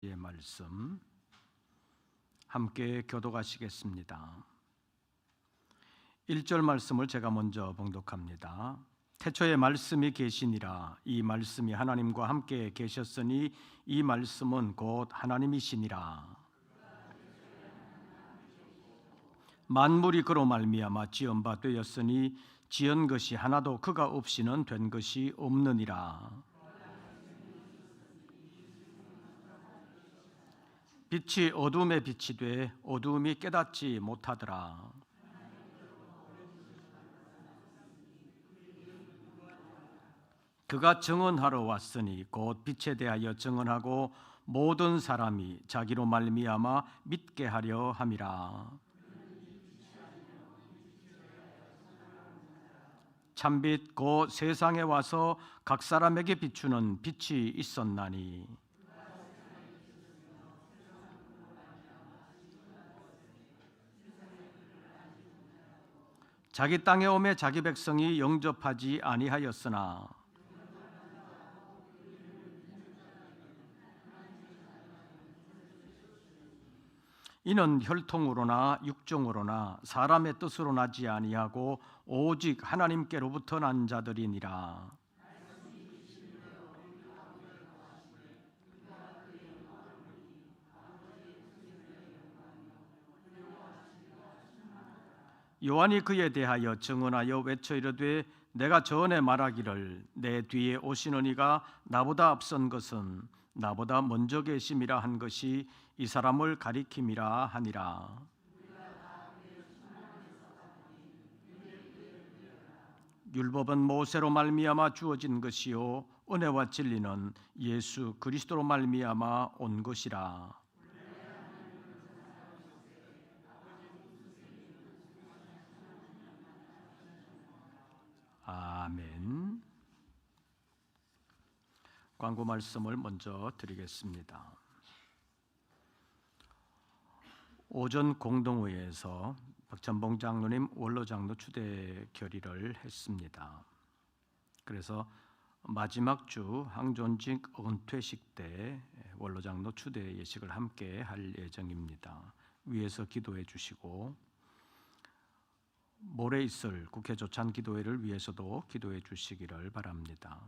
의 말씀 함께 교독하시겠습니다. 1절 말씀을 제가 먼저 봉독합니다. 태초에 말씀이 계시니라. 이 말씀이 하나님과 함께 계셨으니 이 말씀은 곧 하나님이시니라. 만물이 그로 말미암아 지은 바 되었으니 지은 것이 하나도 그가 없이는 된 것이 없느니라. 빛이 어둠에 빛이 돼 어둠이 깨닫지 못하더라. 그가 증언하러 왔으니 곧 빛에 대하여 증언하고 모든 사람이 자기로 말미암아 믿게 하려 함이라. 참빛 곧 세상에 와서 각 사람에게 비추는 빛이 있었나니 자기 땅에 오매 자기 백성이 영접하지 아니하였으나 이는 혈통으로나 육정으로나 사람의 뜻으로 나지 아니하고 오직 하나님께로부터 난 자들이니라. 요한이 그에 대하여 증언하여 외쳐 이르되 내가 전에 말하기를 내 뒤에 오시는 이가 나보다 앞선 것은 나보다 먼저 계심이라 한 것이 이 사람을 가리킴이라 하니라. 율법은 모세로 말미암아 주어진 것이요 은혜와 진리는 예수 그리스도로 말미암아 온 것이라. 아멘. 광고 말씀을 먼저 드리겠습니다. 오전 공동회에서 박찬봉 장로님 원로 장로 추대 결의를 했습니다. 그래서 마지막 주 항존직 은퇴식 때 원로 장로 추대 예식을 함께 할 예정입니다. 위에서 기도해 주시고 모레 있을 국회 조찬 기도회를 위해서도 기도해 주시기를 바랍니다.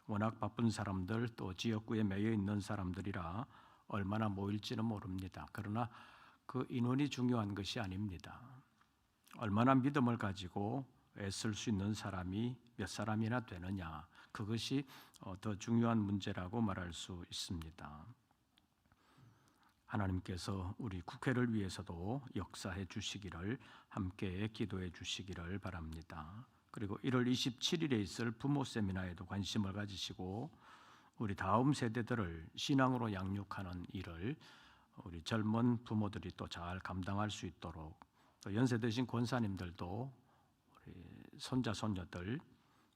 워낙 바쁜 사람들 또 지역구에 매여 있는 사람들이라 얼마나 모일지는 모릅니다. 그러나 그 인원이 중요한 것이 아닙니다. 얼마나 믿음을 가지고 애쓸 수 있는 사람이 몇 사람이나 되느냐, 그것이 더 중요한 문제라고 말할 수 있습니다. 하나님께서 우리 국회를 위해서도 역사해 주시기를 함께 기도해 주시기를 바랍니다. 그리고 1월 27일에 있을 부모 세미나에도 관심을 가지시고 우리 다음 세대들을 신앙으로 양육하는 일을 우리 젊은 부모들이 또 잘 감당할 수 있도록 또 연세 드신 권사님들도 우리 손자 손녀들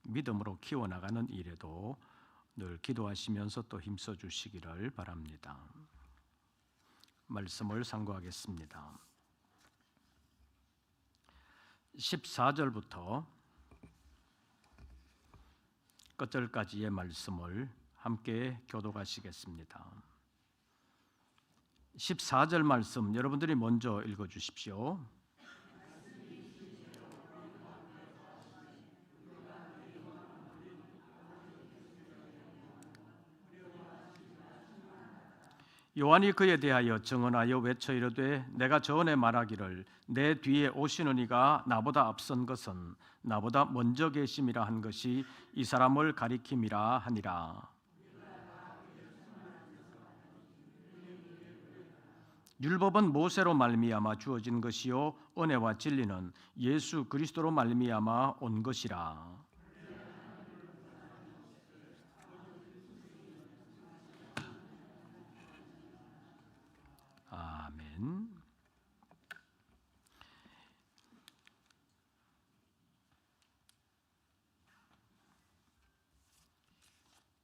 믿음으로 키워나가는 일에도 늘 기도하시면서 또 힘써 주시기를 바랍니다. 말씀을 상고하겠습니다. 14절부터 끝절까지의 말씀을 함께 교독하시겠습니다. 14절 말씀 여러분들이 먼저 읽어 주십시오. 요한이 그에 대하여 증언하여 외쳐 이르되 내가 전에 말하기를 내 뒤에 오시는 이가 나보다 앞선 것은 나보다 먼저 계심이라 한 것이 이 사람을 가리킴이라 하니라. 율법은 모세로 말미암아 주어진 것이요 은혜와 진리는 예수 그리스도로 말미암아 온 것이라. 아멘.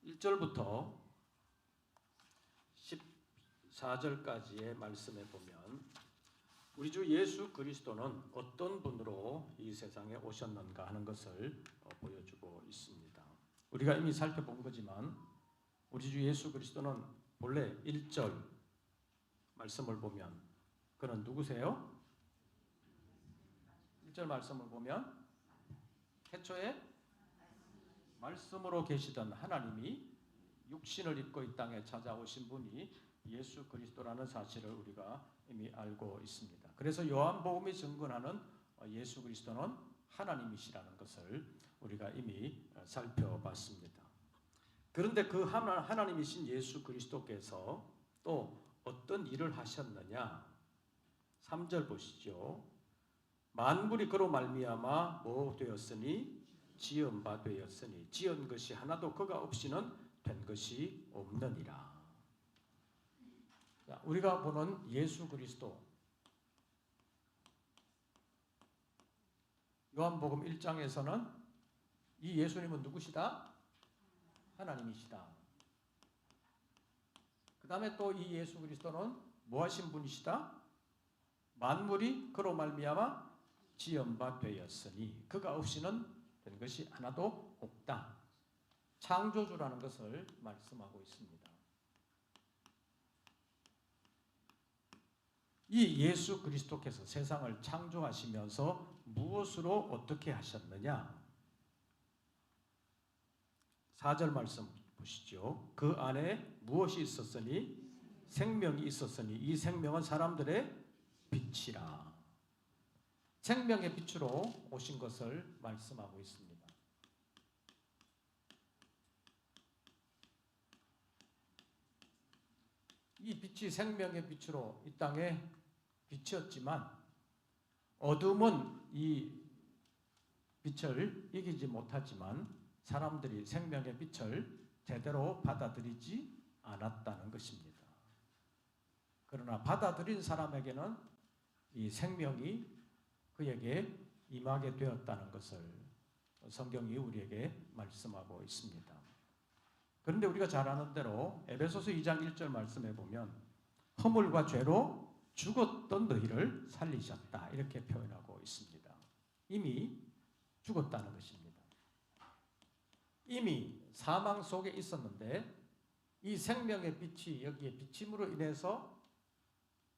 1절부터 14절까지의 말씀에 보면 우리 주 예수 그리스도는 어떤 분으로 이 세상에 오셨는가 하는 것을 보여주고 있습니다. 우리가 이미 살펴본 거지만 우리 주 예수 그리스도는 본래 1절 말씀을 보면 그는 누구세요? 1절 말씀을 보면 태초에 말씀으로 계시던 하나님이 육신을 입고 이 땅에 찾아오신 분이 예수 그리스도라는 사실을 우리가 이미 알고 있습니다. 그래서 요한복음이 증거하는 예수 그리스도는 하나님이시라는 것을 우리가 이미 살펴봤습니다. 그런데 그 하나님이신 예수 그리스도께서 또 어떤 일을 하셨느냐? 3절 보시죠. 만물이 그로 말미암아 뭐 되었으니 지은 바 되었으니 지은 것이 하나도 그가 없이는 된 것이 없느니라. 자, 우리가 보는 예수 그리스도 요한복음 1장에서는 이 예수님은 누구시다? 하나님이시다. 그 다음에 또 이 예수 그리스도는 뭐 하신 분이시다? 만물이 그로 말미암아 지은 바 되었으니 그가 없이는 된 것이 하나도 없다. 창조주라는 것을 말씀하고 있습니다. 이 예수 그리스도께서 세상을 창조하시면서 무엇으로 어떻게 하셨느냐? 4절 말씀 보시죠. 그 안에 무엇이 있었으니 생명이 있었으니 이 생명은 사람들의 빛이라. 생명의 빛으로 오신 것을 말씀하고 있습니다. 이 빛이 생명의 빛으로 이 땅에 비쳤지만 어둠은 이 빛을 이기지 못하지만 사람들이 생명의 빛을 제대로 받아들이지 않았다는 것입니다. 그러나 받아들인 사람에게는 이 생명이 그에게 임하게 되었다는 것을 성경이 우리에게 말씀하고 있습니다. 그런데 우리가 잘 아는 대로 에베소서 2장 1절 말씀에 보면 허물과 죄로 죽었던 너희를 살리셨다 이렇게 표현하고 있습니다. 이미 죽었다는 것입니다. 이미 사망 속에 있었는데 이 생명의 빛이 여기에 비침으로 인해서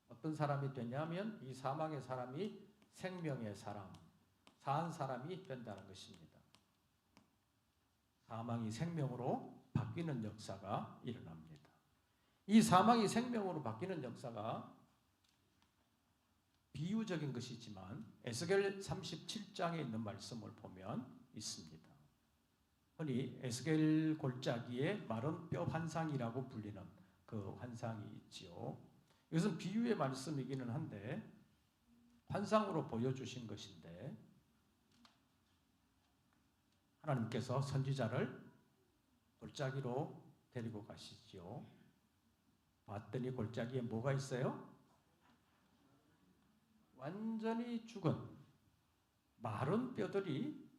어떤 사람이 되냐면 이 사망의 사람이 생명의 사람, 산 사람이 된다는 것입니다. 사망이 생명으로 바뀌는 역사가 일어납니다. 이 사망이 생명으로 바뀌는 역사가 비유적인 것이지만 에스겔 37장에 있는 말씀을 보면 있습니다. 흔히 에스겔 골짜기의 마른 뼈 환상이라고 불리는 그 환상이 있지요. 이것은 비유의 말씀이기는 한데 환상으로 보여주신 것인데 하나님께서 선지자를 골짜기로 데리고 가시지요. 봤더니 골짜기에 뭐가 있어요? 완전히 죽은 마른 뼈들이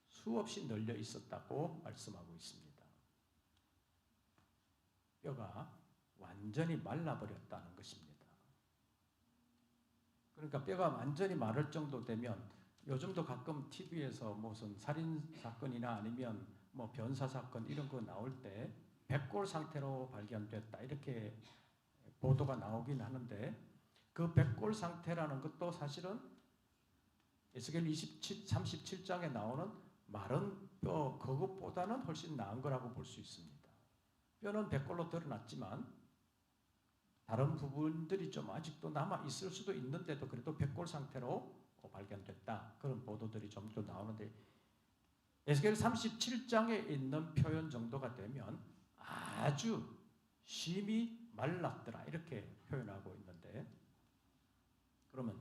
수없이 널려 있었다고 말씀하고 있습니다. 뼈가 완전히 말라버렸다는 것입니다. 그러니까 뼈가 완전히 마를 정도 되면 요즘도 가끔 TV에서 무슨 살인 사건이나 아니면 뭐 변사 사건 이런 거 나올 때 백골 상태로 발견됐다 이렇게 보도가 나오긴 하는데 그 백골 상태라는 것도 사실은 에스겔 37장에 나오는 마른 뼈 그것보다는 훨씬 나은 거라고 볼 수 있습니다. 뼈는 백골로 드러났지만 다른 부분들이 좀 아직도 남아 있을 수도 있는데도 그래도 백골 상태로 발견됐다. 그런 보도들이 좀 더 나오는데 에스겔 37장에 있는 표현 정도가 되면 아주 심히 말랐더라 이렇게 표현하고 있는데 그러면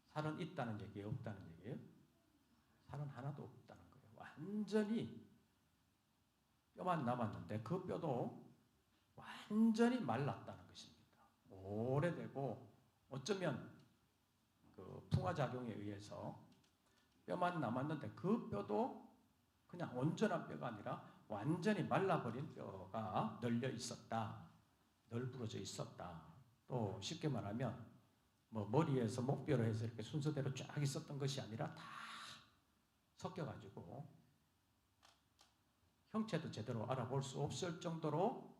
살은 있다는 얘기예요? 없다는 얘기예요? 살은 하나도 없다는 거예요. 완전히 뼈만 남았는데 그 뼈도 완전히 말랐다는 것입니다. 오래되고 어쩌면 그 풍화작용에 의해서 뼈만 남았는데 그 뼈도 그냥 온전한 뼈가 아니라 완전히 말라버린 뼈가 널려 있었다. 널브러져 있었다. 또 쉽게 말하면 뭐 머리에서 목뼈로 해서 이렇게 순서대로 쫙 있었던 것이 아니라 다 섞여가지고 형체도 제대로 알아볼 수 없을 정도로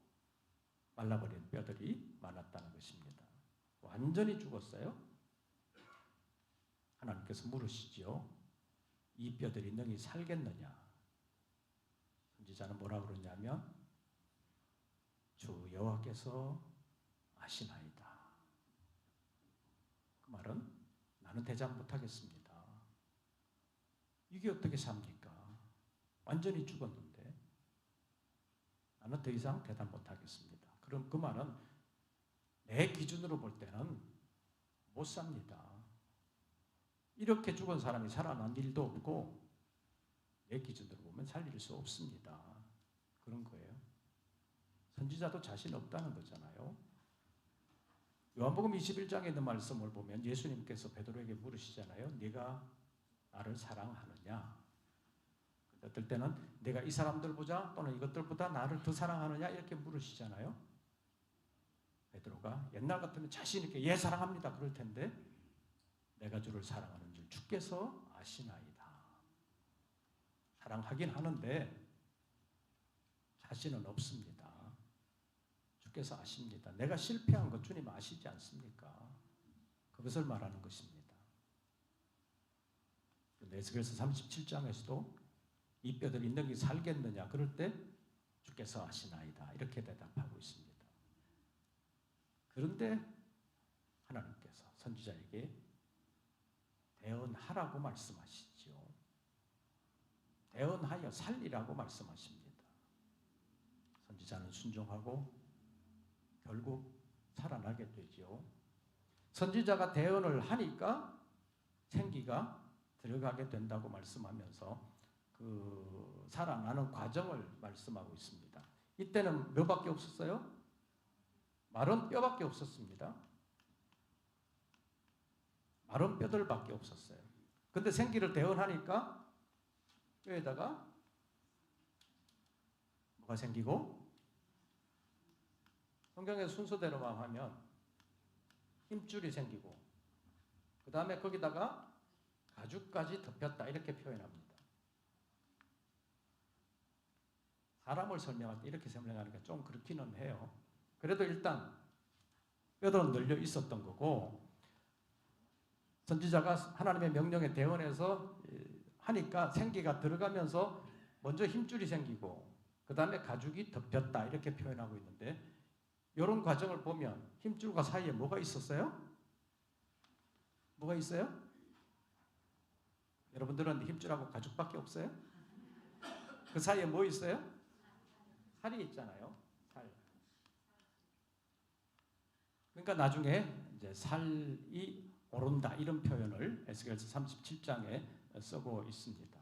말라버린 뼈들이 많았다는 것입니다. 완전히 죽었어요? 하나님께서 물으시죠. 이 뼈들이 능히 살겠느냐? 선지자는 뭐라고 그러냐면 주 여호와께서 아시나이다. 그 말은 나는 대답 못하겠습니다. 이게 어떻게 삽니까? 완전히 죽었는데 나는 더 이상 대답 못하겠습니다. 그럼 그 말은 내 기준으로 볼 때는 못 삽니다. 이렇게 죽은 사람이 살아난 일도 없고 내 기준으로 보면 살릴 수 없습니다. 그런 거예요. 선지자도 자신 없다는 거잖아요. 요한복음 21장에 있는 말씀을 보면 예수님께서 베드로에게 물으시잖아요. 네가 나를 사랑하느냐? 어떨 때는 내가 이 사람들보다 또는 이것들보다 나를 더 사랑하느냐 이렇게 물으시잖아요. 베드로가 옛날 같으면 자신 있게 예 사랑합니다 그럴 텐데 내가 주를 사랑하는 줄 주께서 아시나이다. 사랑하긴 하는데 자신은 없습니다. 주께서 아십니다. 내가 실패한 것 주님 아시지 않습니까? 그것을 말하는 것입니다. 에스겔서 37장에서도 이 뼈들이 능히 살겠느냐 그럴 때 주께서 아시나이다 이렇게 대답하고 있습니다. 그런데 하나님께서 선지자에게 대언하라고 말씀하시죠. 대언하여 살리라고 말씀하십니다. 선지자는 순종하고 결국 살아나게 되죠. 선지자가 대언을 하니까 생기가 들어가게 된다고 말씀하면서 그 살아나는 과정을 말씀하고 있습니다. 이때는 뭐밖에 없었어요? 마른 뼈밖에 없었습니다. 마른 뼈들밖에 없었어요. 근데 생기를 대언하니까 뼈에다가 뭐가 생기고 성경의 순서대로만 하면 힘줄이 생기고 그 다음에 거기다가 가죽까지 덮였다 이렇게 표현합니다. 사람을 설명할 때 이렇게 설명하니까 좀 그렇기는 해요. 그래도 일단 뼈들은 널려 있었던 거고 선지자가 하나님의 명령에 대언해서 하니까 생기가 들어가면서 먼저 힘줄이 생기고 그 다음에 가죽이 덮였다 이렇게 표현하고 있는데 이런 과정을 보면 힘줄과 사이에 뭐가 있었어요? 뭐가 있어요? 여러분들은 힘줄하고 가죽밖에 없어요? 그 사이에 뭐 있어요? 살이 있잖아요. 살. 그러니까 나중에 이제 살이 오른다 이런 표현을 에스겔서 37장에 쓰고 있습니다.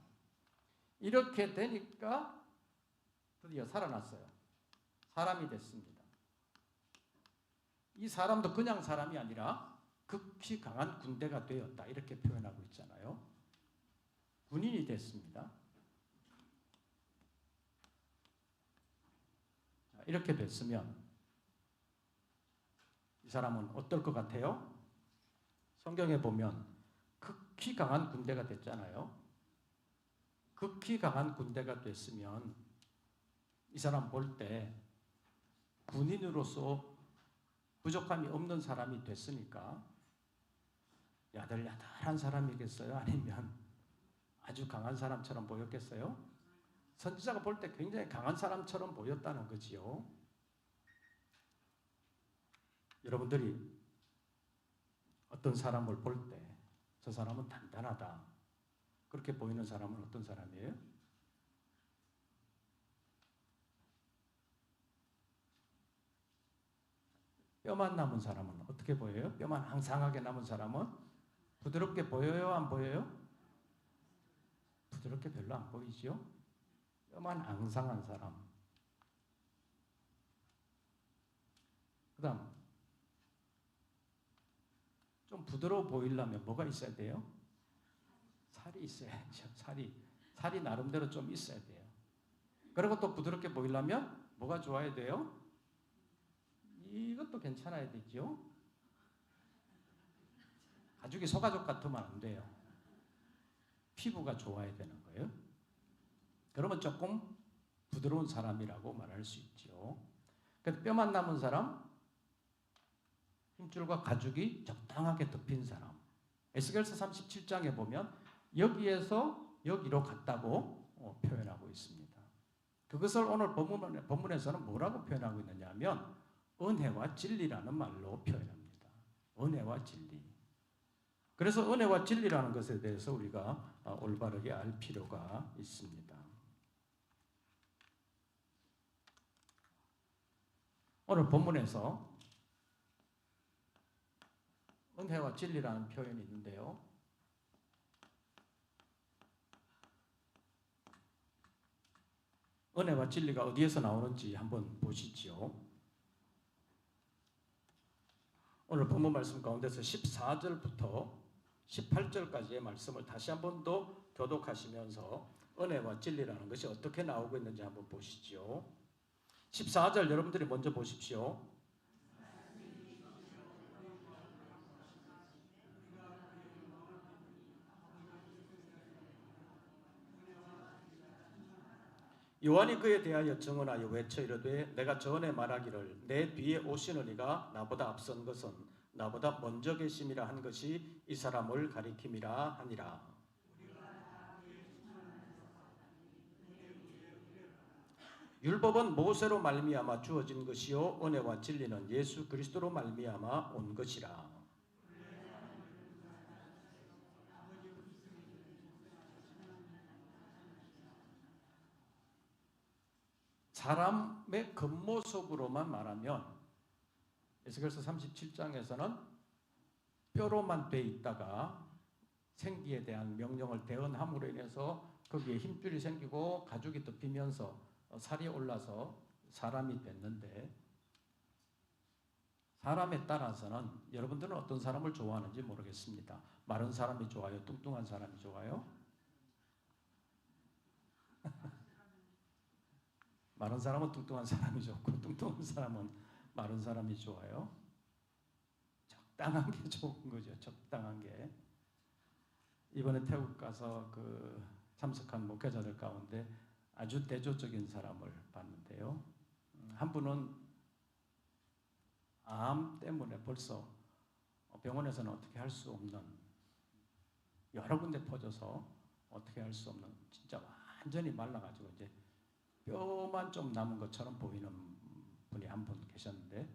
이렇게 되니까 드디어 살아났어요. 사람이 됐습니다. 이 사람도 그냥 사람이 아니라 극히 강한 군대가 되었다 이렇게 표현하고 있잖아요. 군인이 됐습니다. 이렇게 됐으면 이 사람은 어떨 것 같아요? 성경에 보면 극히 강한 군대가 됐잖아요. 극히 강한 군대가 됐으면 이 사람 볼 때 군인으로서 부족함이 없는 사람이 됐으니까 야들야들한 사람이겠어요? 아니면 아주 강한 사람처럼 보였겠어요? 선지자가 볼 때 굉장히 강한 사람처럼 보였다는 거지요. 여러분들이 어떤 사람을 볼 때 저 사람은 단단하다 그렇게 보이는 사람은 어떤 사람이에요? 뼈만 남은 사람은 어떻게 보여요? 뼈만 앙상하게 남은 사람은 부드럽게 보여요? 안 보여요? 부드럽게 별로 안 보이지요? 뼈만 앙상한 사람. 그 다음 좀 부드러워 보이려면 뭐가 있어야 돼요? 살이 있어야죠. 살이 나름대로 좀 있어야 돼요. 그리고 또 부드럽게 보이려면 뭐가 좋아야 돼요? 이것도 괜찮아야 되죠. 가죽이 소가죽 같으면 안 돼요. 피부가 좋아야 되는 거예요. 그러면 조금 부드러운 사람이라고 말할 수 있죠. 그래서 뼈만 남은 사람, 힘줄과 가죽이 적당하게 덮인 사람. 에스겔서 37장에 보면 여기에서 여기로 갔다고 표현하고 있습니다. 그것을 오늘 본문에서는 뭐라고 표현하고 있느냐 하면 은혜와 진리라는 말로 표현합니다. 은혜와 진리. 그래서 은혜와 진리라는 것에 대해서 우리가 올바르게 알 필요가 있습니다. 오늘 본문에서 은혜와 진리라는 표현이 있는데요. 은혜와 진리가 어디에서 나오는지 한번 보시지요. 오늘 본문 말씀 가운데서 14절부터 18절까지의 말씀을 다시 한 번 더 교독하시면서 은혜와 진리라는 것이 어떻게 나오고 있는지 한번 보시지요. 14절 여러분들이 먼저 보십시오. 요한이 그에 대하여 증언하여 외쳐 이르되 내가 전에 말하기를 내 뒤에 오시는 이가 나보다 앞선 것은 나보다 먼저 계심이라 한 것이 이 사람을 가리킴이라 하니라. 율법은 모세로 말미암아 주어진 것이요 은혜와 진리는 예수 그리스도로 말미암아 온 것이라. 사람의 겉모습으로만 말하면 에스겔서 37장에서는 뼈로만 돼 있다가 생기에 대한 명령을 대언함으로 인해서 거기에 힘줄이 생기고 가죽이 덮이면서 살이 올라서 사람이 됐는데, 사람에 따라서는 여러분들은 어떤 사람을 좋아하는지 모르겠습니다. 마른 사람이 좋아요? 뚱뚱한 사람이 좋아요? 마른 사람은 뚱뚱한 사람이 좋고 뚱뚱한 사람은 마른 사람이 좋아요. 적당한 게 좋은 거죠. 적당한 게. 이번에 태국 가서 참석한 목회자들 가운데 아주 대조적인 사람을 봤는데요. 한 분은 암 때문에 벌써 병원에서는 어떻게 할 수 없는, 여러 군데 퍼져서 어떻게 할 수 없는, 진짜 완전히 말라가지고 이제 뼈만 좀 남은 것처럼 보이는 분이 한 분 계셨는데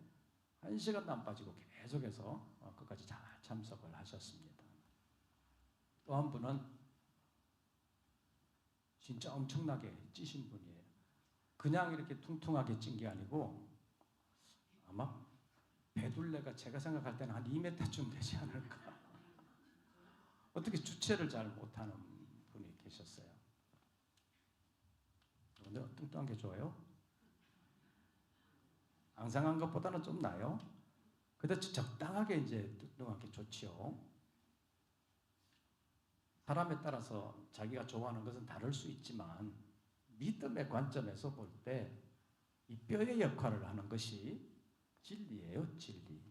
1시간도 안 빠지고 계속해서 끝까지 잘 참석을 하셨습니다. 또 한 분은 진짜 엄청나게 찌신 분이에요. 그냥 이렇게 퉁퉁하게 찐 게 아니고 아마 배둘레가 제가 생각할 때는 한 2m쯤 되지 않을까. 어떻게 주체를 잘 못하는 분이 계셨어요. 근데 뚱뚱한 게 좋아요? 앙상한 것보다는 좀 나아요. 근데 적당하게 이제 뚱뚱한 게 좋지요. 사람에 따라서 자기가 좋아하는 것은 다를 수 있지만 믿음의 관점에서 볼 때 이 뼈의 역할을 하는 것이 진리예요, 진리.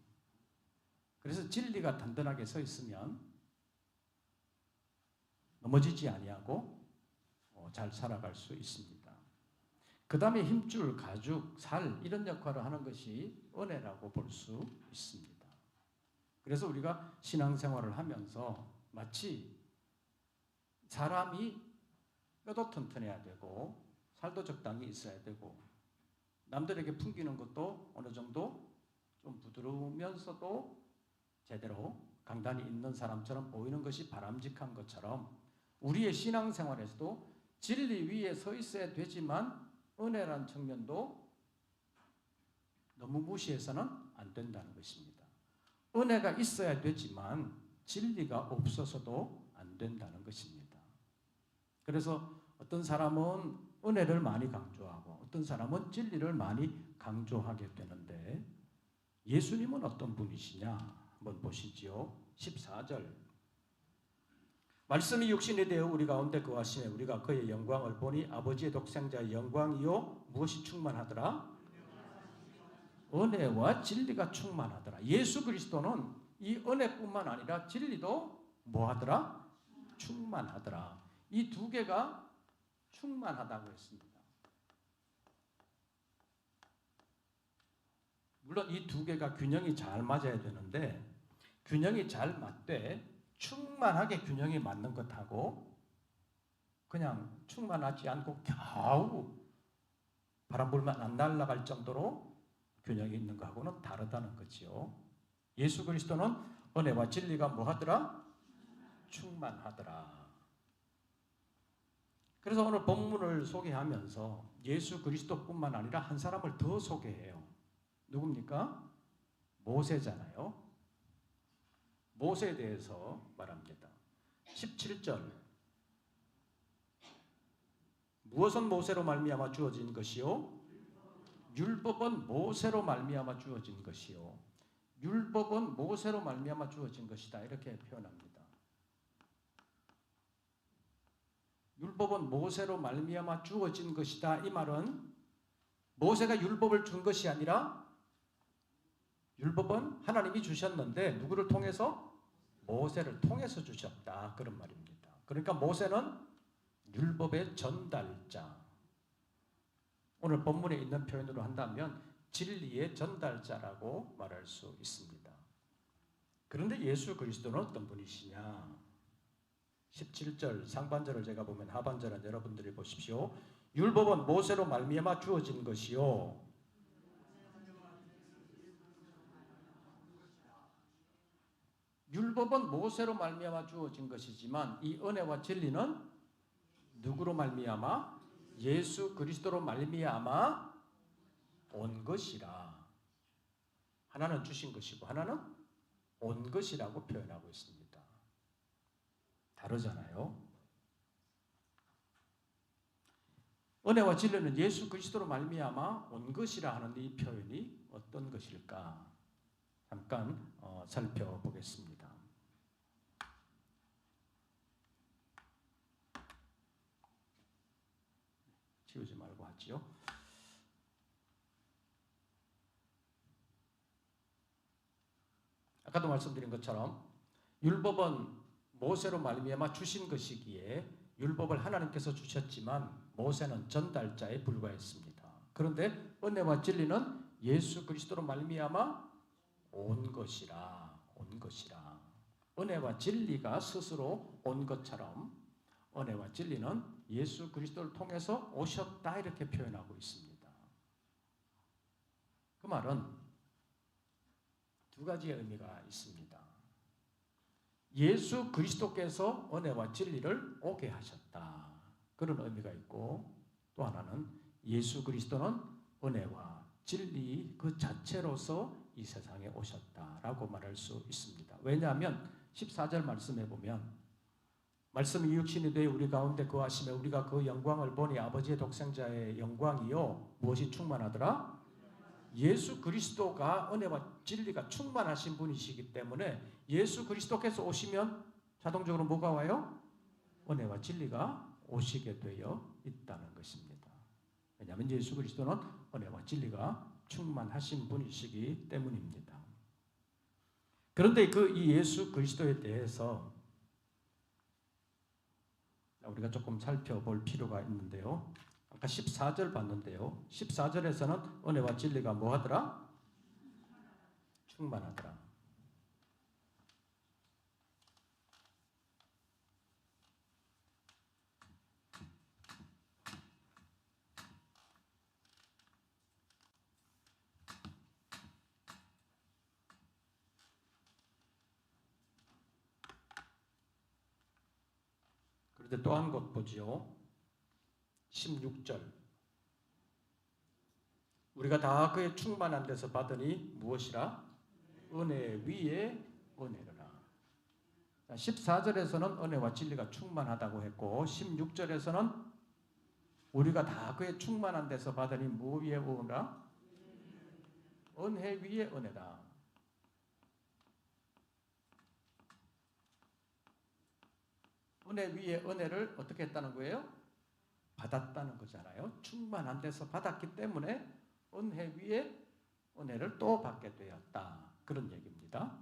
그래서 진리가 단단하게 서 있으면 넘어지지 아니하고 잘 살아갈 수 있습니다. 그 다음에 힘줄, 가죽, 살 이런 역할을 하는 것이 은혜라고 볼 수 있습니다. 그래서 우리가 신앙생활을 하면서 마치 사람이 뼈도 튼튼해야 되고 살도 적당히 있어야 되고 남들에게 풍기는 것도 어느 정도 좀 부드러우면서도 제대로 강단이 있는 사람처럼 보이는 것이 바람직한 것처럼 우리의 신앙생활에서도 진리 위에 서 있어야 되지만 은혜란 측면도 너무 무시해서는 안 된다는 것입니다. 은혜가 있어야 되지만 진리가 없어서도 안 된다는 것입니다. 그래서 어떤 사람은 은혜를 많이 강조하고 어떤 사람은 진리를 많이 강조하게 되는데 예수님은 어떤 분이시냐 한번 보시지요. 14절 말씀이 육신이 되어 우리 가운데 거하시매 우리가 그의 영광을 보니 아버지의 독생자의 영광이요 무엇이 충만하더라? 은혜와 진리가 충만하더라. 예수 그리스도는 이 은혜뿐만 아니라 진리도 뭐하더라? 충만하더라. 이 두 개가 충만하다고 했습니다. 물론 이 두 개가 균형이 잘 맞아야 되는데 균형이 잘 맞되 충만하게 균형이 맞는 것하고 그냥 충만하지 않고 겨우 바람 불면 안 날아갈 정도로 균형이 있는 것하고는 다르다는 거지요. 예수 그리스도는 은혜와 진리가 뭐하더라? 충만하더라. 그래서 오늘 본문을 소개하면서 예수 그리스도뿐만 아니라 한 사람을 더 소개해요. 누굽니까? 모세잖아요. 모세에 대해서 말합니다. 17절 무엇은 모세로 말미암아 주어진 것이요? 율법은 모세로 말미암아 주어진 것이요. 율법은 모세로 말미암아 주어진 것이다. 이렇게 표현합니다. 율법은 모세로 말미암아 주어진 것이다. 이 말은 모세가 율법을 준 것이 아니라 율법은 하나님이 주셨는데 누구를 통해서? 모세를 통해서 주셨다. 그런 말입니다. 그러니까 모세는 율법의 전달자. 오늘 본문에 있는 표현으로 한다면 진리의 전달자라고 말할 수 있습니다. 그런데 예수 그리스도는 어떤 분이시냐? 17절 상반절을 제가 보면 하반절은 여러분들이 보십시오. 율법은 모세로 말미암아 주어진 것이요. 율법은 모세로 말미암아 주어진 것이지만 이 은혜와 진리는 누구로 말미암아? 예수 그리스도로 말미암아 온 것이라. 하나는 주신 것이고 하나는 온 것이라고 표현하고 있습니다. 다르잖아요. 은혜와 진리는 예수 그리스도로 말미암아 온 것이라 하는 이 표현이 어떤 것일까? 잠깐 살펴보겠습니다. 지우지 말고 하지요. 아까도 말씀드린 것처럼 율법은 모세로 말미암아 주신 것이기에 율법을 하나님께서 주셨지만 모세는 전달자에 불과했습니다. 그런데 은혜와 진리는 예수 그리스도로 말미암아 온 것이라. 은혜와 진리가 스스로 온 것처럼 은혜와 진리는 예수 그리스도를 통해서 오셨다 이렇게 표현하고 있습니다. 그 말은 두 가지의 의미가 있습니다. 예수 그리스도께서 은혜와 진리를 오게 하셨다. 그런 의미가 있고 또 하나는 예수 그리스도는 은혜와 진리 그 자체로서 이 세상에 오셨다라고 말할 수 있습니다. 왜냐하면 14절 말씀에 보면 말씀이 육신이 되어 우리 가운데 거하시며 우리가 그 영광을 보니 아버지의 독생자의 영광이요 무엇이 충만하더라? 예수 그리스도가 은혜와 진리가 충만하신 분이시기 때문에 예수 그리스도께서 오시면 자동적으로 뭐가 와요? 은혜와 진리가 오시게 되어 있다는 것입니다. 왜냐하면 예수 그리스도는 은혜와 진리가 충만하신 분이시기 때문입니다. 그런데 이 예수 그리스도에 대해서 우리가 조금 살펴볼 필요가 있는데요. 아까 14절 봤는데요. 14절에서는 은혜와 진리가 뭐하더라? 충만하더라. 그런데 또 한 곳 보지요. 16절 우리가 다 그의 충만한 데서 받으니 무엇이라? 은혜 위에 은혜라. 14절에서는 은혜와 진리가 충만하다고 했고 16절에서는 우리가 다 그의 충만한 데서 받으니 뭐 위에 은혜라? 은혜 위에 은혜다. 은혜 위에 은혜를 어떻게 했다는 거예요? 받았다는 거잖아요. 충만한 데서 받았기 때문에 은혜 위에 은혜를 또 받게 되었다. 그런 얘기입니다.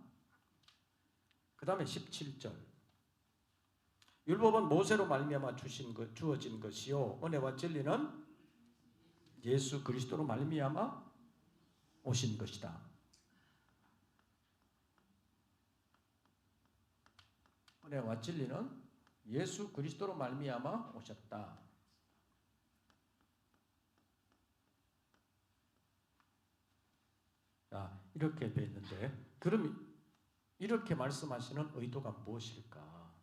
그 다음에 17절 율법은 모세로 말미암아 주어진 것이요 은혜와 진리는 예수 그리스도로 말미암아 오신 것이다. 은혜와 진리는 예수 그리스도로 말미암아 오셨다. 자, 이렇게 되어 있는데, 그럼 이렇게 말씀하시는 의도가 무엇일까?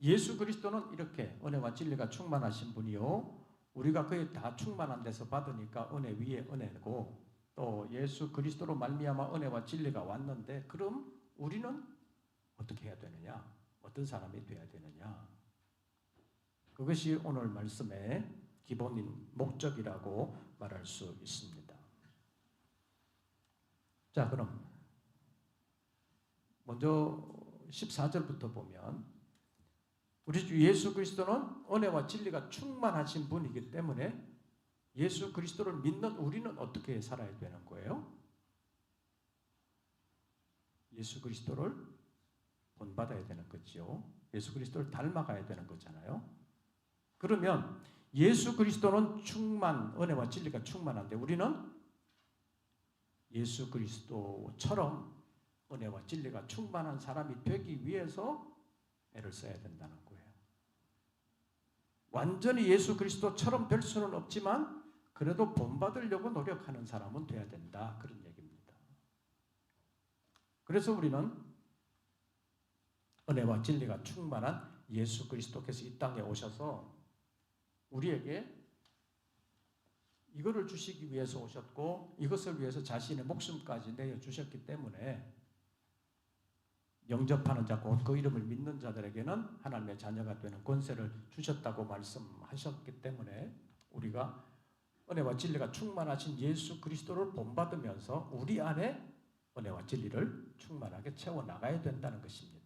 예수 그리스도는 이렇게 은혜와 진리가 충만하신 분이요, 우리가 거의 다 충만한 데서 받으니까 은혜 위에 은혜고, 또 예수 그리스도로 말미암아 은혜와 진리가 왔는데, 그럼 우리는 어떻게 해야 되느냐? 어떤 사람이 되어야 되느냐? 그것이 오늘 말씀의 기본인 목적이라고 말할 수 있습니다. 자, 그럼 먼저 14절부터 보면, 우리 주 예수 그리스도는 은혜와 진리가 충만하신 분이기 때문에 예수 그리스도를 믿는 우리는 어떻게 살아야 되는 거예요? 예수 그리스도를 본받아야 되는 거죠. 예수 그리스도를 닮아가야 되는 거잖아요. 그러면 예수 그리스도는 은혜와 진리가 충만한데 우리는 예수 그리스도처럼 은혜와 진리가 충만한 사람이 되기 위해서 애를 써야 된다는 거예요. 완전히 예수 그리스도처럼 될 수는 없지만 그래도 본받으려고 노력하는 사람은 돼야 된다, 그런 얘기입니다. 그래서 우리는 은혜와 진리가 충만한 예수 그리스도께서 이 땅에 오셔서 우리에게 이거를 주시기 위해서 오셨고, 이것을 위해서 자신의 목숨까지 내어주셨기 때문에 영접하는 자, 곧 그 이름을 믿는 자들에게는 하나님의 자녀가 되는 권세를 주셨다고 말씀하셨기 때문에 우리가 은혜와 진리가 충만하신 예수 그리스도를 본받으면서 우리 안에 은혜와 진리를 충만하게 채워나가야 된다는 것입니다.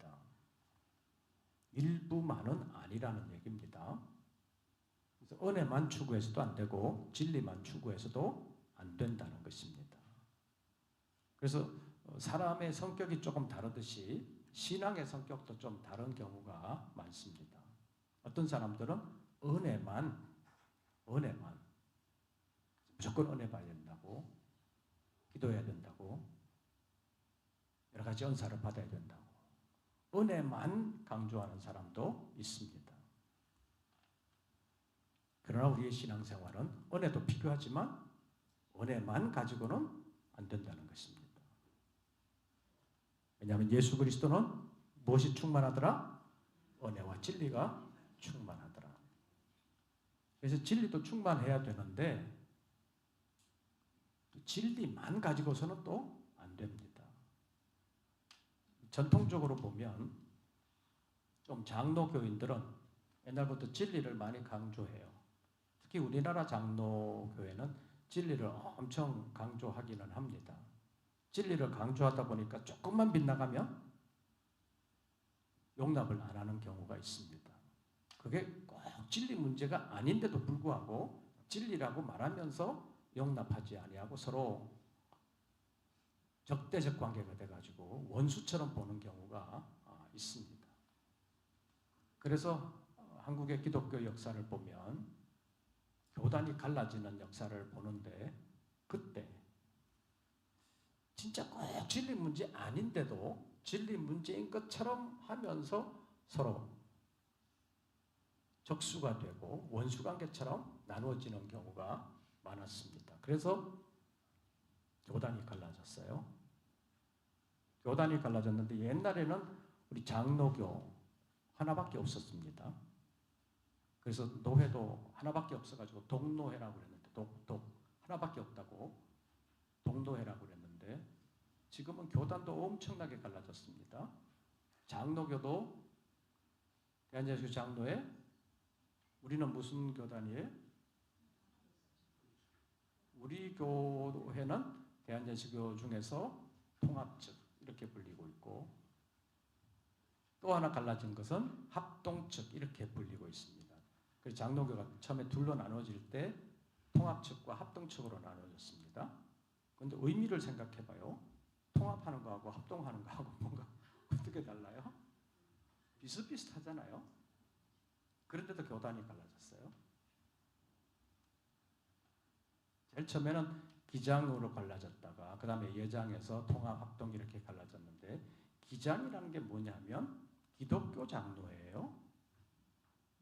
일부만은 아니라는 얘기입니다. 그래서 은혜만 추구해서도 안 되고 진리만 추구해서도 안 된다는 것입니다. 그래서 사람의 성격이 조금 다르듯이 신앙의 성격도 좀 다른 경우가 많습니다. 어떤 사람들은 은혜만 무조건 은혜 봐야 된다고, 기도해야 된다고, 여러 가지 은사를 받아야 된다고 은혜만 강조하는 사람도 있습니다. 그러나 우리의 신앙생활은 은혜도 필요하지만 은혜만 가지고는 안 된다는 것입니다. 왜냐하면 예수 그리스도는 무엇이 충만하더라? 은혜와 진리가 충만하더라. 그래서 진리도 충만해야 되는데 진리만 가지고서는 또 안 됩니다. 전통적으로 보면 좀 장로교인들은 옛날부터 진리를 많이 강조해요. 특히 우리나라 장로교회는 진리를 엄청 강조하기는 합니다. 진리를 강조하다 보니까 조금만 빗나가면 용납을 안 하는 경우가 있습니다. 그게 꼭 진리 문제가 아닌데도 불구하고 진리라고 말하면서 용납하지 아니하고 서로 적대적 관계가 돼가지고 원수처럼 보는 경우가 있습니다. 그래서 한국의 기독교 역사를 보면 교단이 갈라지는 역사를 보는데, 그때 진짜 꼭 진리 문제 아닌데도 진리 문제인 것처럼 하면서 서로 적수가 되고 원수관계처럼 나누어지는 경우가 많았습니다. 그래서 교단이 갈라졌어요. 교단이 갈라졌는데 옛날에는 우리 장로교 하나밖에 없었습니다. 그래서 노회도 하나밖에 없어가지고 동노회라고 그랬는데, 하나밖에 없다고 동노회라고 그랬는데, 지금은 교단도 엄청나게 갈라졌습니다. 장로교도 대한제일교 장로회, 우리는 무슨 교단이에요? 우리 교회는 대한제일교 중에서 통합측 이렇게 불리고 있고, 또 하나 갈라진 것은 합동측 이렇게 불리고 있습니다. 그래서 장로교가 처음에 둘로 나눠질 때 통합측과 합동측으로 나눠졌습니다. 그런데 의미를 생각해봐요. 통합하는 거하고 합동하는 거하고 뭔가 어떻게 달라요? 비슷비슷하잖아요. 그런데도 교단이 갈라졌어요. 제일 처음에는 기장으로 갈라졌다가 그 다음에 예장에서 통합, 합동 이렇게 갈라졌는데 기장이라는 게 뭐냐면 기독교 장로예요.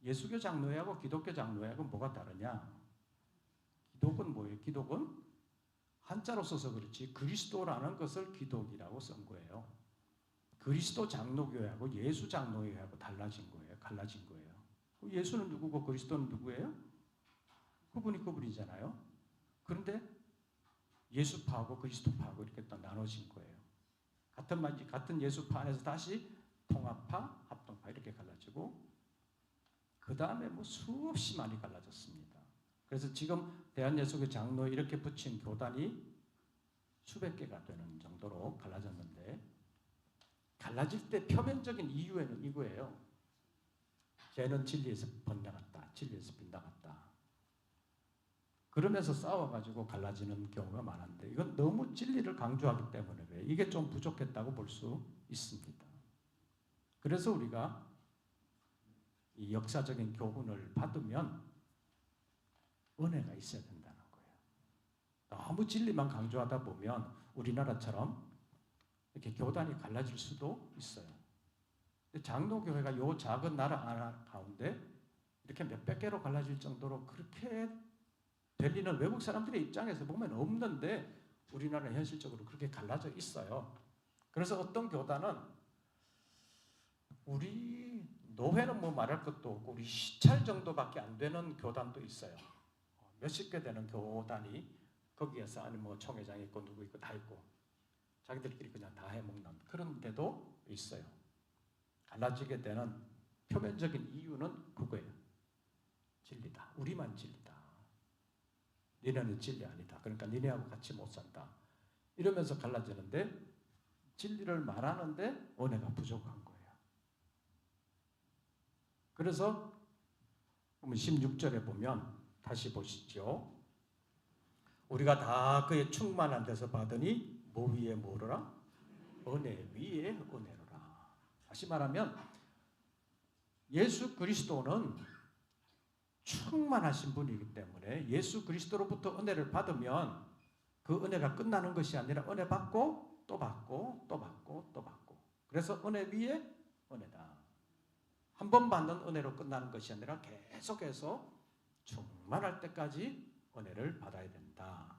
예수교 장로회하고 기독교 장로회하고 뭐가 다르냐? 기독은 뭐예요? 기독은 한자로 써서 그렇지 그리스도라는 것을 기독이라고 쓴 거예요. 그리스도 장로교회하고 예수 장로회하고 달라진 거예요. 갈라진 거예요. 예수는 누구고 그리스도는 누구예요? 그분이잖아요. 그런데 예수파하고 그리스도파하고 이렇게 또 나눠진 거예요. 같은 예수파 안에서 다시 통합파, 합동파 이렇게 갈라지고 그 다음에 뭐 수없이 많이 갈라졌습니다. 그래서 지금 대한예수교 장로 이렇게 붙인 교단이 수백 개가 되는 정도로 갈라졌는데 갈라질 때 표면적인 이유에는 이거예요. 쟤는 진리에서 번나갔다. 진리에서 빗나갔다. 그러면서 싸워가지고 갈라지는 경우가 많은데 이건 너무 진리를 강조하기 때문에 그래요. 이게 좀 부족했다고 볼 수 있습니다. 그래서 우리가 이 역사적인 교훈을 받으면 은혜가 있어야 된다는 거예요. 너무 진리만 강조하다 보면 우리나라처럼 이렇게 교단이 갈라질 수도 있어요. 장로교회가 요 작은 나라 가운데 이렇게 몇백 개로 갈라질 정도로 그렇게 될 리는 외국 사람들의 입장에서 보면 없는데 우리나라는 현실적으로 그렇게 갈라져 있어요. 그래서 어떤 교단은 우리 노회는 뭐 말할 것도 없고 우리 시찰 정도밖에 안 되는 교단도 있어요. 몇십 개 되는 교단이 거기에서 아니 뭐 총회장이 있고 누구 있고 다 있고 자기들끼리 그냥 다 해먹는 그런 데도 있어요. 갈라지게 되는 표면적인 이유는 그거예요. 진리다. 우리만 진리다. 니네는 진리 아니다. 그러니까 니네하고 같이 못 산다. 이러면서 갈라지는데 진리를 말하는데 은혜가 부족한 거예요. 그래서 16절에 보면 다시 보시죠. 우리가 다 그의 충만한 데서 받으니 뭐 위에 뭐로라? 은혜 위에 은혜로라. 다시 말하면 예수 그리스도는 충만하신 분이기 때문에 예수 그리스도로부터 은혜를 받으면 그 은혜가 끝나는 것이 아니라 은혜 받고 또 받고 또 받고 또 받고 그래서 은혜 위에 은혜다. 한 번 받는 은혜로 끝나는 것이 아니라 계속해서 충만할 때까지 은혜를 받아야 된다.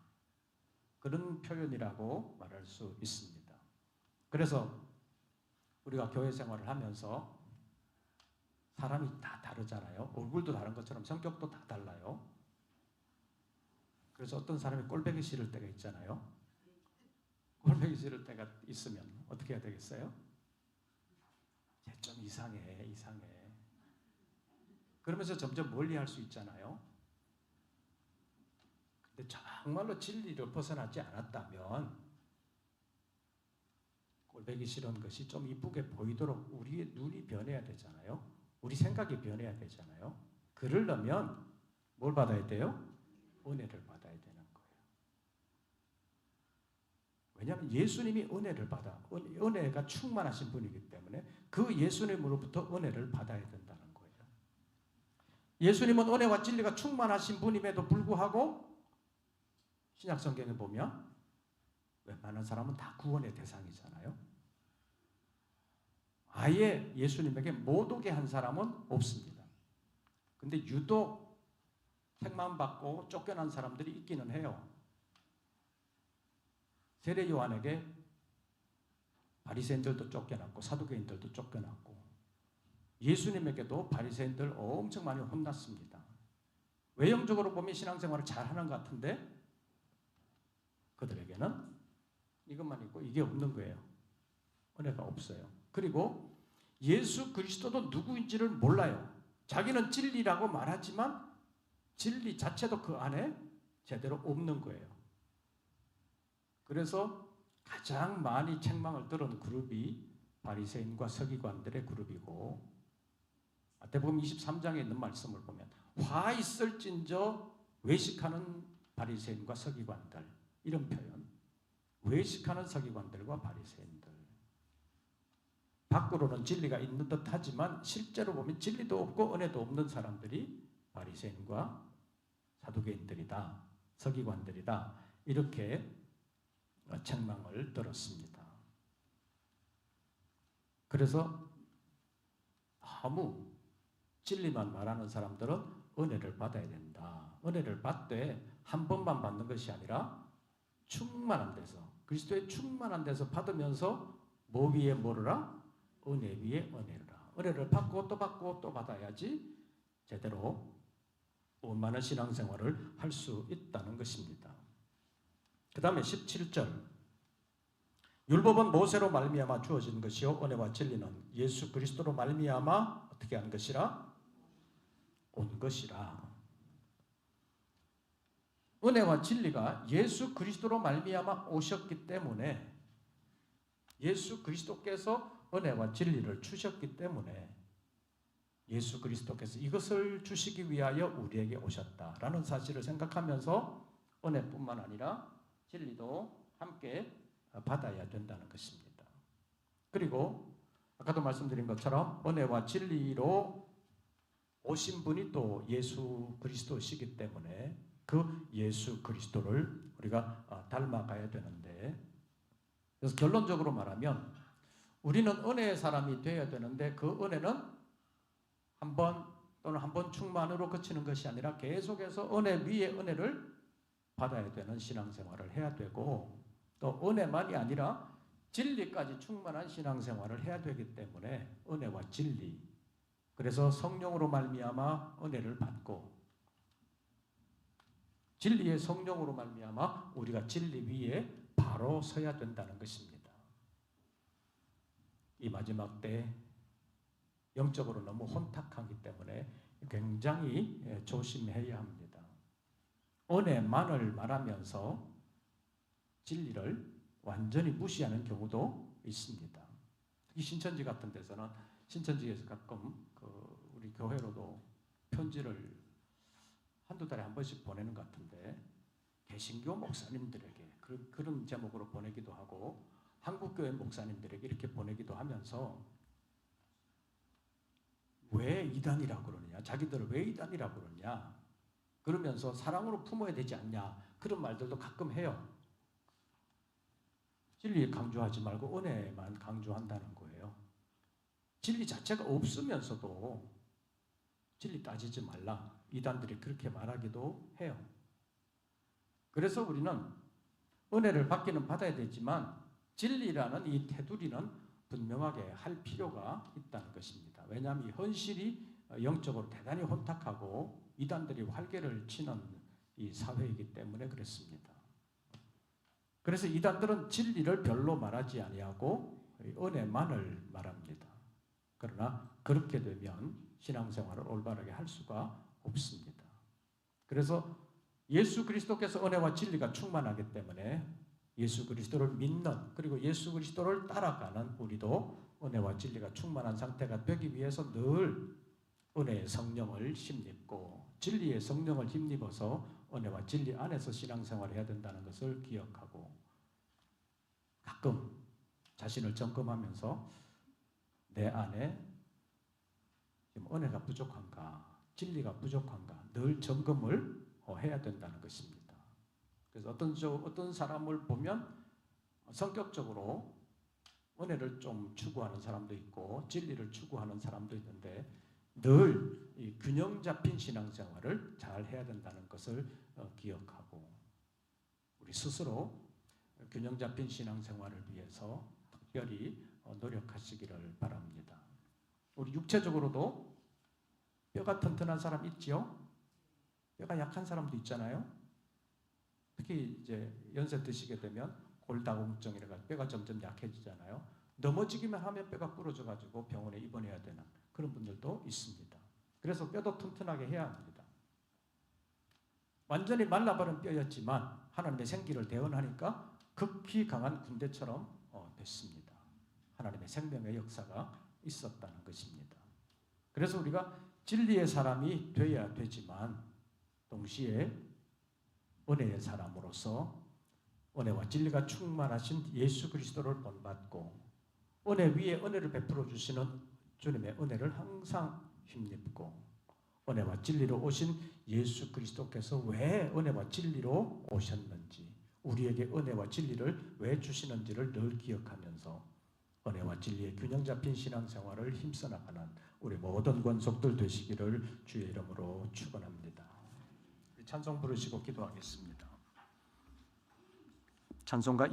그런 표현이라고 말할 수 있습니다. 그래서 우리가 교회 생활을 하면서 사람이 다 다르잖아요. 얼굴도 다른 것처럼 성격도 다 달라요. 그래서 어떤 사람이 꼴보기 싫을 때가 있잖아요. 꼴보기 싫을 때가 있으면 어떻게 해야 되겠어요? 쟤 좀 이상해. 그러면서 점점 멀리할 수 있잖아요. 근데 정말로 진리를 벗어나지 않았다면 꼴보기 싫은 것이 좀 이쁘게 보이도록 우리의 눈이 변해야 되잖아요. 우리 생각이 변해야 되잖아요. 그러려면 뭘 받아야 돼요? 은혜를 받아야 되는 거예요. 왜냐하면 예수님이 은혜를 받아 은혜가 충만하신 분이기 때문에 그 예수님으로부터 은혜를 받아야 된다는 거예요. 예수님은 은혜와 진리가 충만하신 분임에도 불구하고 신약 성경에 보면 웬만한 사람은 다 구원의 대상이잖아요. 아예 예수님에게 못 오게 한 사람은 없습니다. 근데 유독 택만 받고 쫓겨난 사람들이 있기는 해요. 세례 요한에게 바리새인들도 쫓겨났고 사두개인들도 쫓겨났고 예수님에게도 바리새인들 엄청 많이 혼났습니다. 외형적으로 보면 신앙생활을 잘하는 것 같은데 그들에게는 이것만 있고 이게 없는 거예요. 은혜가 없어요. 그리고 예수 그리스도도 누구인지를 몰라요. 자기는 진리라고 말하지만 진리 자체도 그 안에 제대로 없는 거예요. 그래서 가장 많이 책망을 들은 그룹이 바리새인과 서기관들의 그룹이고 마태복음 23장에 있는 말씀을 보면 화 있을진저 외식하는 바리새인과 서기관들 이런 표현 외식하는 서기관들과 바리새인들 밖으로는 진리가 있는 듯 하지만 실제로 보면 진리도 없고 은혜도 없는 사람들이 바리새인과 사두개인들이다. 서기관들이다. 이렇게 책망을 들었습니다. 그래서 너무 진리만 말하는 사람들은 은혜를 받아야 된다. 은혜를 받되 한 번만 받는 것이 아니라 충만한 데서, 그리스도의 충만한 데서 받으면서 뭐 위에 뭐라? 은혜 위에 은혜라. 은혜를 받고 또 받고 또 받아야지 제대로 원만한 신앙생활을 할 수 있다는 것입니다. 그 다음에 17절, 율법은 모세로 말미암아 주어진 것이요 은혜와 진리는 예수 그리스도로 말미암아 어떻게 한 것이라? 온 것이라. 은혜와 진리가 예수 그리스도로 말미암아 오셨기 때문에, 예수 그리스도께서 은혜와 진리를 주셨기 때문에 예수 그리스도께서 이것을 주시기 위하여 우리에게 오셨다라는 사실을 생각하면서 은혜뿐만 아니라 진리도 함께 받아야 된다는 것입니다. 그리고 아까도 말씀드린 것처럼 은혜와 진리로 오신 분이 또 예수 그리스도시기 때문에 그 예수 그리스도를 우리가 닮아가야 되는데, 그래서 결론적으로 말하면 우리는 은혜의 사람이 되어야 되는데 그 은혜는 한 번 또는 한 번 충만으로 그치는 것이 아니라 계속해서 은혜 위에 은혜를 받아야 되는 신앙생활을 해야 되고, 또 은혜만이 아니라 진리까지 충만한 신앙생활을 해야 되기 때문에 은혜와 진리, 그래서 성령으로 말미암아 은혜를 받고 진리의 성령으로 말미암아 우리가 진리 위에 바로 서야 된다는 것입니다. 이 마지막 때 영적으로 너무 혼탁하기 때문에 굉장히 조심해야 합니다. 은혜만을 말하면서 진리를 완전히 무시하는 경우도 있습니다. 특히 신천지 같은 데서는, 신천지에서 가끔 우리 교회로도 편지를 한두 달에 한 번씩 보내는 것 같은데, 개신교 목사님들에게 그런 제목으로 보내기도 하고 한국교회 목사님들에게 이렇게 보내기도 하면서 왜 이단이라고 그러냐, 자기들을 왜 이단이라고 그러냐, 그러면서 사랑으로 품어야 되지 않냐, 그런 말들도 가끔 해요. 진리 강조하지 말고 은혜만 강조한다는 거예요. 진리 자체가 없으면서도 진리 따지지 말라, 이단들이 그렇게 말하기도 해요. 그래서 우리는 은혜를 받기는 받아야 되지만 진리라는 이 테두리는 분명하게 할 필요가 있다는 것입니다. 왜냐하면 이 현실이 영적으로 대단히 혼탁하고 이단들이 활개를 치는 이 사회이기 때문에 그렇습니다. 그래서 이단들은 진리를 별로 말하지 아니하고 은혜만을 말합니다. 그러나 그렇게 되면 신앙생활을 올바르게 할 수가 없습니다. 그래서 예수 그리스도께서 은혜와 진리가 충만하기 때문에 예수 그리스도를 믿는, 그리고 예수 그리스도를 따라가는 우리도 은혜와 진리가 충만한 상태가 되기 위해서 늘 은혜의 성령을 힘입고 진리의 성령을 힘입어서 은혜와 진리 안에서 신앙생활을 해야 된다는 것을 기억하고, 가끔 자신을 점검하면서 내 안에 지금 은혜가 부족한가, 진리가 부족한가 늘 점검을 해야 된다는 것입니다. 그래서 어떤 사람을 보면 성격적으로 은혜를 좀 추구하는 사람도 있고 진리를 추구하는 사람도 있는데 늘 이 균형 잡힌 신앙생활을 잘 해야 된다는 것을 기억하고, 우리 스스로 균형 잡힌 신앙생활을 위해서 특별히 노력하시기를 바랍니다. 우리 육체적으로도 뼈가 튼튼한 사람 있지요? 뼈가 약한 사람도 있잖아요. 특히 이제 연세 드시게 되면 골다공증이라가 뼈가 점점 약해지잖아요. 넘어지기만 하면 뼈가 부러져 가지고 병원에 입원해야 되는 그런 분들도 있습니다. 그래서 뼈도 튼튼하게 해야 합니다. 완전히 말라버린 뼈였지만 하나님의 생기를 대언하니까 극히 강한 군대처럼 됐습니다. 하나님의 생명의 역사가 있었다는 것입니다. 그래서 우리가 진리의 사람이 되어야 되지만 동시에 은혜의 사람으로서 은혜와 진리가 충만하신 예수 그리스도를 본받고 은혜 위에 은혜를 베풀어 주시는 주님의 은혜를 항상 힘입고 은혜와 진리로 오신 예수 그리스도께서 왜 은혜와 진리로 오셨는지, 우리에게 은혜와 진리를 왜 주시는지를 늘 기억하면서 은혜와 진리의 균형 잡힌 신앙생활을 힘써 나가는 우리 모든 권속들 되시기를 주의 이름으로 축원합니다. 찬송 부르시고 기도하겠습니다. 찬송가